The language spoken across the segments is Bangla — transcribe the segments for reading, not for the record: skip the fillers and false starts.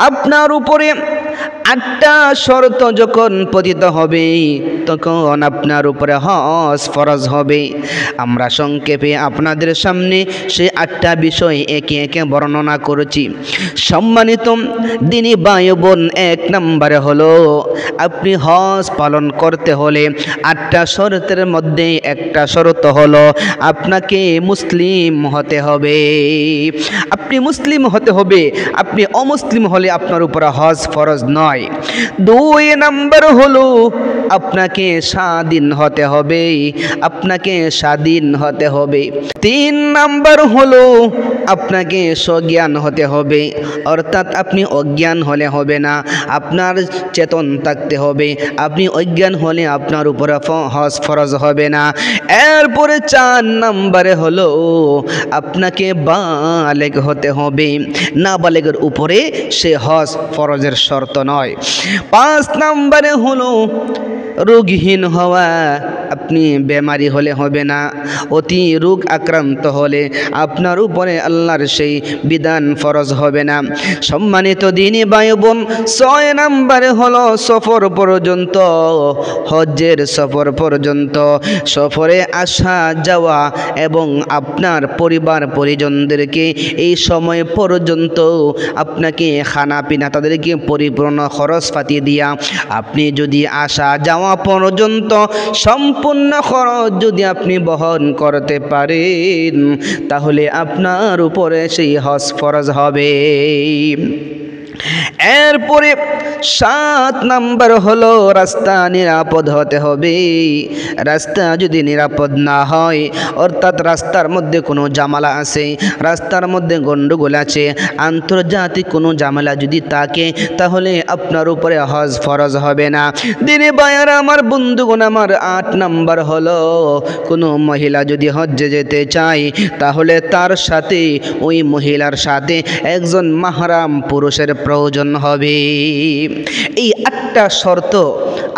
আপনার উপরে 8টা শর্ত যখন পতিত হবে তখন আপনার উপরে হজ ফরজ হবে। আমরা সংক্ষেপে আপনাদের সামনে সেই 8টা বিষয় একে একে বর্ণনা করেছি। সম্মানিত দিনী ভাই বোন, 1 নম্বরে হলো আপনি হজ পালন করতে হলে 8টা শর্তের মধ্যে একটা শর্ত হলো আপনাকে মুসলিম হতে হবে। আপনি মুসলিম হতে হবে, আপনি অমুসলিম হলে আপনার উপরে হজ ফরজ নয়। 2 নম্বর হলো আপনাকে স্বাধীন হতে হবে, আপনাকে স্বাধীন হতে হবে। 3 নম্বর হলো আপনাকে সজ্ঞান হতে হবে, অর্থাৎ আপনি অজ্ঞান হলে হবে না, আপনার চেতন থাকতে হবে। আপনি অজ্ঞান হলে আপনার উপরে হজ ফরজ হবে না। এরপরে 4 নম্বরে হলো আপনাকে বালেগ হতে হবে, না বালেগের উপরে সে হজ ফরজের শর্ত নয়। 5 নম্বরে হলো রোগহীন হওয়া, আপনি বেমারি হলে হবে না, অতি রোগ আক্রান্ত হলে আপনার উপরে আল্লাহর সেই বিধান ফরজ হবে না। সম্মানিত দিনী ভাই বোন, 6 নম্বরে হলো সফর পর্যন্ত, হজ্জের সফর পর্যন্ত, সফরে আসা যাওয়া এবং আপনার পরিবার পরিজনদেরকে এই সময় পর্যন্ত আপনাকে খানা পিনা তাদেরকে পরিপূর্ণ খরচ পাতি দিয়া আপনি যদি আসা যাওয়া পর্যন্ত সম্পূর্ণ খরচ যদি আপনি বহন করতে পারেন তাহলে আপনার উপরে সেই হজ ফরজ হবে। এরপরে 7 নম্বর হলো রাস্তা নিরাপদ হতে হবে। রাস্তা যদি নিরাপদ না হয়, অর্থাৎ রাস্তার মধ্যে কোনো ঝামেলা আছে, রাস্তার মধ্যে গন্ডগোল আছে, আন্তর্জাতিক কোনো ঝামেলা যদি থাকে তাহলে আপনার উপরে হজ ফরজ হবে না। দিনে ভাইয়ার আমার, বন্ধুগণ আমার, 8 নম্বর হলো কোনো মহিলা যদি হজ্জে যেতে চায় তাহলে তার সাথে, ওই মহিলার সাথে একজন মাহরাম পুরুষের প্রয়োজন হবে। এই 8টা শর্ত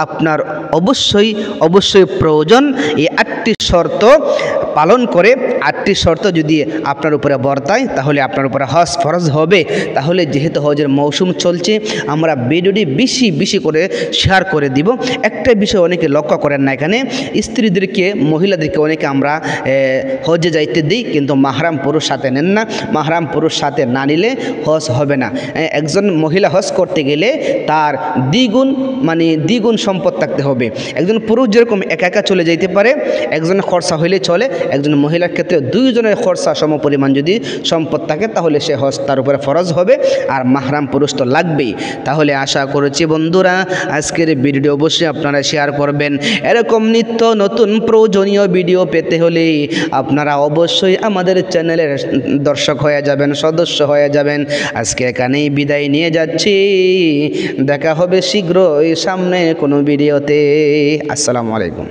আপনার অবশ্যই প্রয়োজন। এই 8টি শর্ত পালন করে, 8টি শর্ত যদি আপনার উপরে বর্তায় তাহলে আপনার উপরে হজ ফরজ হবে। তাহলে যেহেতু হজের মৌসুম চলছে, আমরা ভিডিওটি বেশি করে শেয়ার করে দিব। একটা বিষয় অনেকে লক্ষ্য করেন না, এখানে স্ত্রীদেরকে, মহিলাদেরকে অনেকে আমরা হজে যাইতে দিই কিন্তু মাহরাম পুরুষ সাথে নেন না। মাহরাম পুরুষ সাথে না নিলে হজ হবে না। একজন মহিলা হজ করতে গেলে তার দ্বিগুণ সম্পদ থাকতে হবে। একজন পুরুষ যেরকম একা একা চলে যাইতে পারে, একজনের খরচা হইলে চলে, একজন মহিলার ক্ষেত্রে 2 জনের খরচা সম পরিমাণ যদি সম্পদ থাকে তাহলে সে হজ তার উপরে ফরজ হবে, আর মাহরাম পুরুষ তো লাগবেই। তাহলে আশা করছি বন্ধুরা আজকের ভিডিও অবশ্যই আপনারা শেয়ার করবেন। এরকম নিত্য নতুন প্রয়োজনীয় ভিডিও পেতে হলে আপনারা অবশ্যই আমাদের চ্যানেলের দর্শক হয়ে যাবেন, সদস্য হয়ে যাবেন। আজকে এখানেই বিদায় নিয়ে যাচ্ছি, দেখা হবে শীঘ্রই সামনে কোনো ভিডিওতে। আসসালামু আলাইকুম।